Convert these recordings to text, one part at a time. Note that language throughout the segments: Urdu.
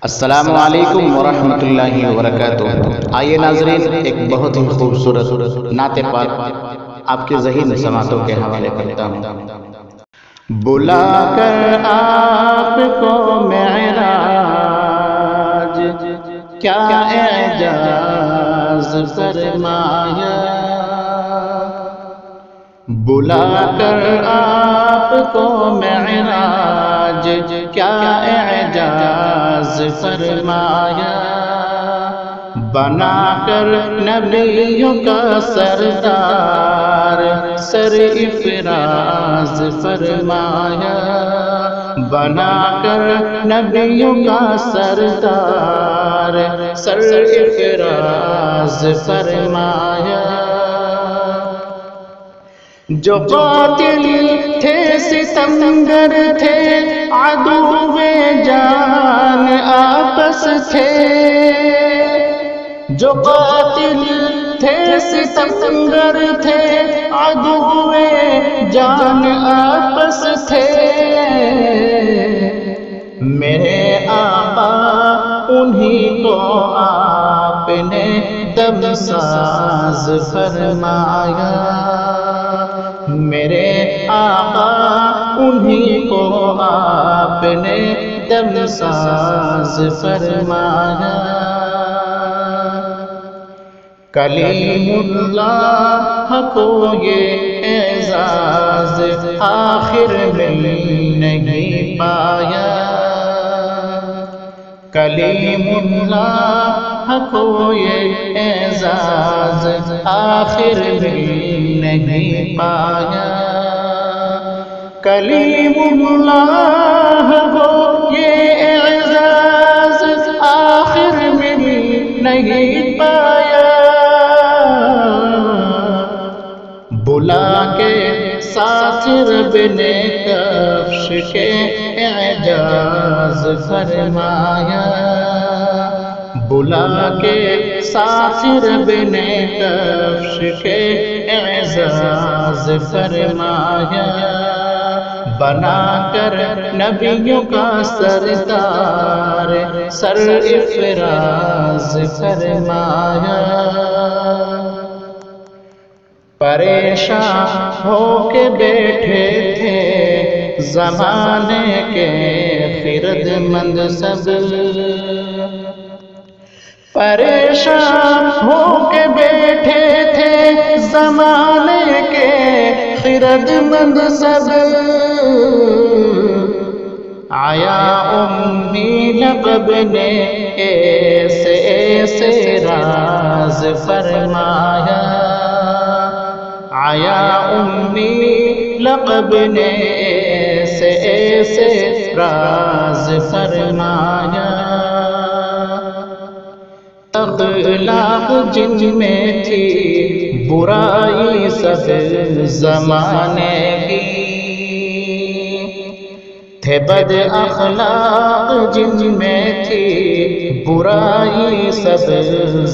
السلام علیکم ورحمۃ اللہ وبرکاتہ۔ آئیے ناظرین، ایک بہت ہی خوبصورت نعت پاک آپ کے ذہین سماعتوں کے حوالے کرتا ہوں۔ بلا کر آپ کو معراج کیا اعجاز فرمایا، بلا کر آپ کو معراج کیا اعجاز فرمایا، بنا کر نبیوں کا سردار سر افراز فرمایا، بنا کر نبیوں کا سردار سر افراز فرمایا۔ جو قاتل تھے ستمگر تھے عدو جان آپس تھے، جو قاتل تھے ستمگر تھے عدو جان آپس تھے، میرے آقا انہی کو آپ نے دم ساز فرمایا، میرے آقا انہی کو آپ نے دم ساز فرمایا۔ کلیم اللہ کو یہ اعزاز آخر میں نہیں پایا، کلیم اللہ کو یہ اعزاز آخر میں نہیں پایا، کلیم اللہ کو یہ اعزاز آخر میں نہیں پایا، بلا کے ساتھ رب نے کفش کے اعجاز فرمایا، بلا کے ساتھ رب نے کفش کے اعزاز فرمایا، بنا کر نبیوں کا سردار سر افراز فرمایا۔ پریشان ہو کے بیٹھے تھے زمانے کے خرد مند سب، پریشان ہو کے بیٹھے تھے زمانے کے خرد مند سب، آیا امی لقب نے ایسے ایسے راز فرمایا، آیا امی لقب نے ایسے ایسے راز فرمایا۔ اخلاق جن میں تھی برائی سب زمانے کی، تھے بد اخلاق جن میں تھی برائی سب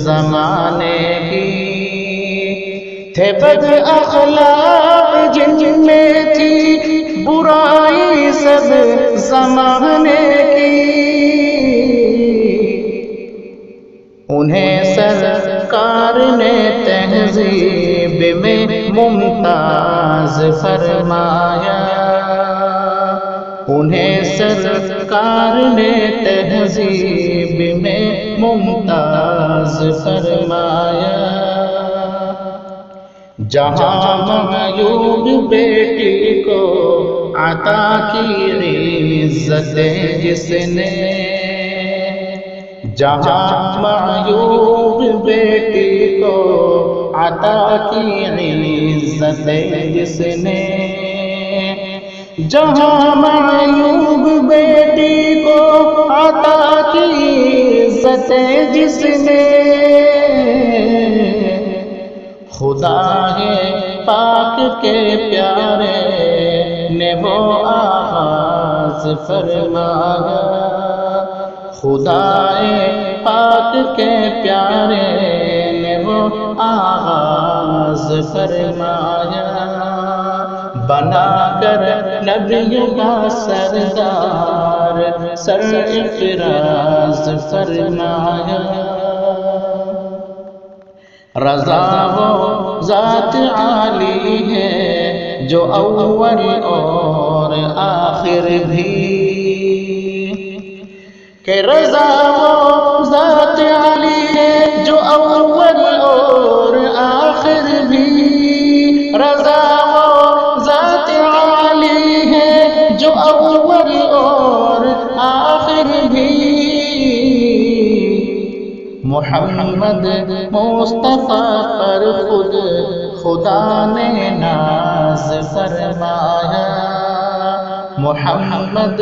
زمانے کی، تھے بد اخلاق جن میں تھی برائی سب زمانے کی، انہیں سرکار نے تہذیب میں ممتاز فرمایا، انہیں سرکار نے تہذیب میں ممتاز فرمایا۔ جہاں معیوب بیٹی کو عطا کی عزت جس نے، جہاں معیوب بیٹی کو عطا کی عزت جس نے، جہاں معیوب بیٹی کو عطا کی عزت جس نے، خدا پاک کے پیارے نے وہ آغاز فرمایا، خدا پاک کے پیارے نے وہ آغاز فرمایا، بنا کر نبیوں کا سردار سرفراز فرمایا۔ رضا وہ ذات عالی ہے جو اول اور آخر بھی، کہ رضا وہ ذات عالی ہے جو اول اور آخر بھی، رضا وہ ذات عالی ہے جو اول اور آخر بھی۔ محمد مصطفیٰ پر خود خدا نے ناز فرمایا، محمد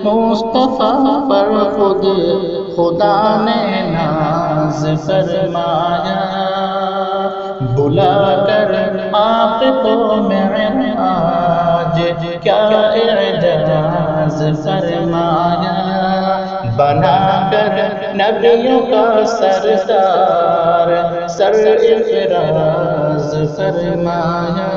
مصطفیٰ پر خود خدا نے ناز فرمایا۔ بلا کر آپ کو معراج کیا اعجاز فرمایا، بنا کر نبیوں کا سردار سرفراز فرمایا۔